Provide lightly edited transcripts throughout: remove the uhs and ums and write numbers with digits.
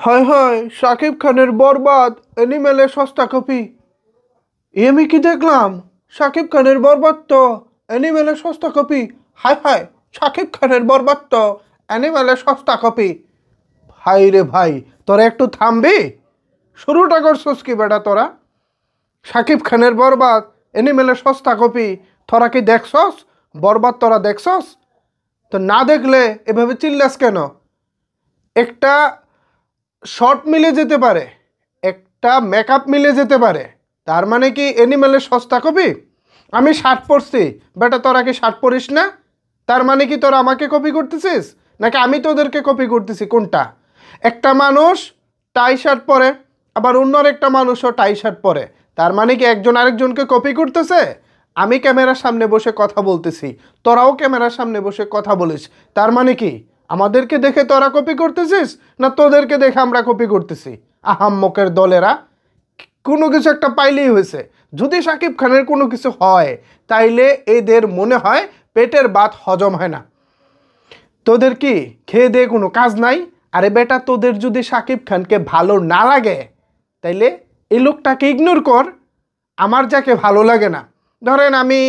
হায় হায়, শাকিব খানের বরবাদ অ্যানিমেলের সস্তা কপি। আমি কি দেখলাম? শাকিব খানের বরবাদ তো অ্যানিমেলের সস্তা কপি। হায় হায়, শাকিব খানের বরবাদ তো অ্যানিমেলের সস্তা কপি। ভাই রে ভাই, তোরা একটু থামবি? শুরুটা করছস কি বেটা তোরা? শাকিব খানের বরবাদ অ্যানিমেলের সস্তা কপি। তোরা কি দেখছস বরবাদ? তোরা দেখছস? তো না দেখলে এভাবে চিল্লাস কেন? একটা শর্ট মিলে যেতে পারে, একটা মেকআপ মিলে যেতে পারে, তার মানে কি অ্যানিমেলের সস্তা কপি? আমি শার্ট পরছি বেটা, তোরা কি শার্ট পরিস না? তার মানে কি তোরা আমাকে কপি করতেছিস নাকি আমি তোদেরকে কপি করতেছি? কোনটা? একটা মানুষ টাই শার্ট পরে, আবার অন্য একটা মানুষও টাই শার্ট পরে, তার মানে কি একজন আরেকজনকে কপি করতেছে? আমি ক্যামেরার সামনে বসে কথা বলতেছি, তোরাও ক্যামেরার সামনে বসে কথা বলিস, তার মানে কি আমাদেরকে দেখে তোরা কপি করতেছিস না তোদেরকে দেখে আমরা কপি করতেছি? আহাম্মকের দলেরা, কোনো কিছু একটা পাইলেই হয়েছে। যদি শাকিব খানের কোনো কিছু হয় তাইলে এদের মনে হয় পেটের ভাত হজম হয় না। তোদের কি খেয়ে দিয়ে কোনো কাজ নাই? আরে বেটা, তোদের যদি শাকিব খানকে ভালো না লাগে তাইলে এই লোকটাকে ইগনোর কর। আমার যাকে ভালো লাগে না, ধরেন আমি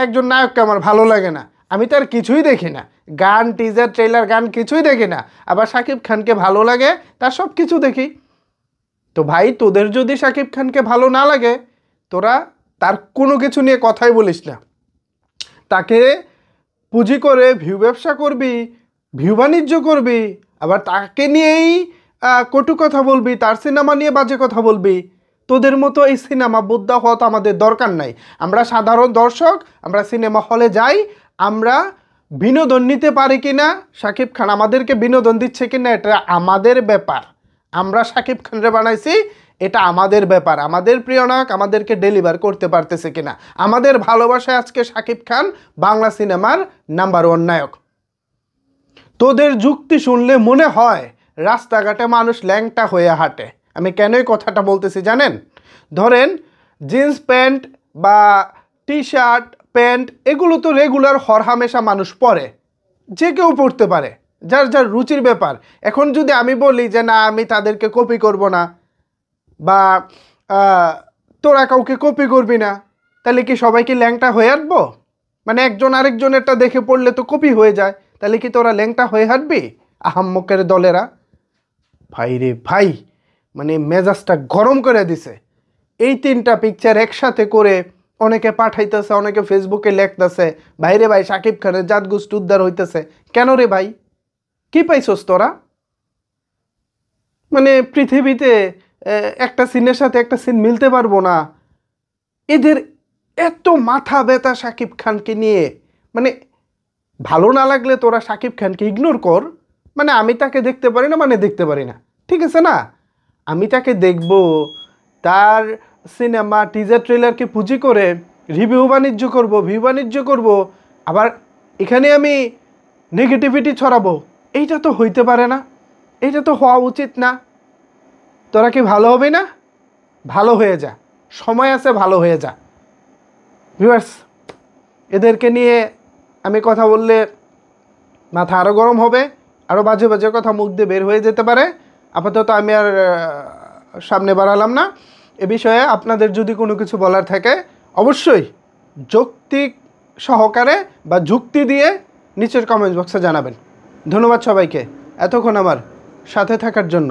একজন নায়ককে আমার ভালো লাগে না, আমি তার কিছুই দেখি না, গান, টিজার, ট্রেলার, গান কিছুই দেখি না, আবার শাকিব খানকে ভালো লাগে তার সব কিছু দেখি। তো ভাই, তোদের যদি শাকিব খানকে ভালো না লাগে, তোরা তার কোনো কিছু নিয়ে কথাই বলিস না। তাকে পুঁজি করে ভিউ ব্যবসা করবি, ভিউ বাণিজ্য করবি, আবার তাকে নিয়েই কটু কথা বলবি, তার সিনেমা নিয়ে বাজে কথা বলবি। তোদের মতো এই সিনেমা বোদ্ধা হওয়া তো আমাদের দরকার নাই। আমরা সাধারণ দর্শক, আমরা সিনেমা হলে যাই, আমরা বিনোদন নিতে পারি কিনা, শাকিব খান আমাদেরকে বিনোদন দিচ্ছে কিনা এটা আমাদের ব্যাপার। আমরা শাকিব খানরে বানাইছি, এটা আমাদের ব্যাপার। আমাদের প্রিয় নায়ক আমাদেরকে ডেলিভার করতে পারতেছে কিনা। আমাদের ভালোবাসায় আজকে শাকিব খান বাংলা সিনেমার নাম্বার 1 নায়ক। তোদের যুক্তি শুনলে মনে হয় রাস্তাঘাটে মানুষ ল্যাংটা হয়ে হাঁটে। আমি কেন এই কথাটা বলতেছি জানেন? ধরেন জিন্স প্যান্ট বা টি শার্ট, প্যান্ট, এগুলো তো রেগুলার হরহামেশা মানুষ পরে, যে কেউ পড়তে পারে, যার যার রুচির ব্যাপার। এখন যদি আমি বলি যে না, আমি তাদেরকে কপি করব না, বা তোরা কাউকে কপি করবি না, তাহলে কি সবাইকে ল্যাংটা হয়ে হাঁটবো? মানে একজন আরেকজনেরটা দেখে পড়লে তো কপি হয়ে যায়, তাহলে কি তোরা ল্যাংটা হয়ে হাঁটবি? আহাম্মকের দলেরা। ভাই রে ভাই, মানে মেজাজটা গরম করে দিছে। এই 3টা পিকচার একসাথে করে অনেকে পাঠাইতেছে, অনেকে ফেসবুকে লেখতেছে, ভাই রে ভাই, শাকিব খানের জাতগোষ্ঠী উদ্ধার হইতেছে। কেন রে ভাই, কি পাইছস তোরা? মানে পৃথিবীতে একটা সিনের সাথে একটা সিন মিলতে পারবো না? এদের এত মাথা ব্যথা শাকিব খানকে নিয়ে। মানে ভালো না লাগলে তোরা শাকিব খানকে ইগনোর কর। মানে আমি তাকে দেখতে পারি না মানে দেখতে পারি না, ঠিক আছে না? আমি তাকে দেখব, তার সিনেমা, টিজার, ট্রেলারকে পুঁজি করে রিভিউ বাণিজ্য করব, ভিউ বাণিজ্য করব, আবার এখানে আমি নেগেটিভিটি ছড়াবো। এইটা তো হইতে পারে না, এইটা তো হওয়া উচিত না। তোরা কি ভালো হবে না? ভালো হয়ে যা, সময় আছে, ভালো হয়ে যা। ভিউয়ার্স, এদেরকে নিয়ে আমি কথা বললে মাথা আরও গরম হবে, আরও বাজে বাজে কথা মুখ দিয়ে বের হয়ে যেতে পারে। আপাতত আমি আর সামনে বাড়ালাম না। এ বিষয়ে আপনাদের যদি কোনো কিছু বলার থাকে অবশ্যই যৌক্তিক সহকারে বা যুক্তি দিয়ে নিচের কমেন্ট বক্সে জানাবেন। ধন্যবাদ সবাইকে এতক্ষণ আমার সাথে থাকার জন্য।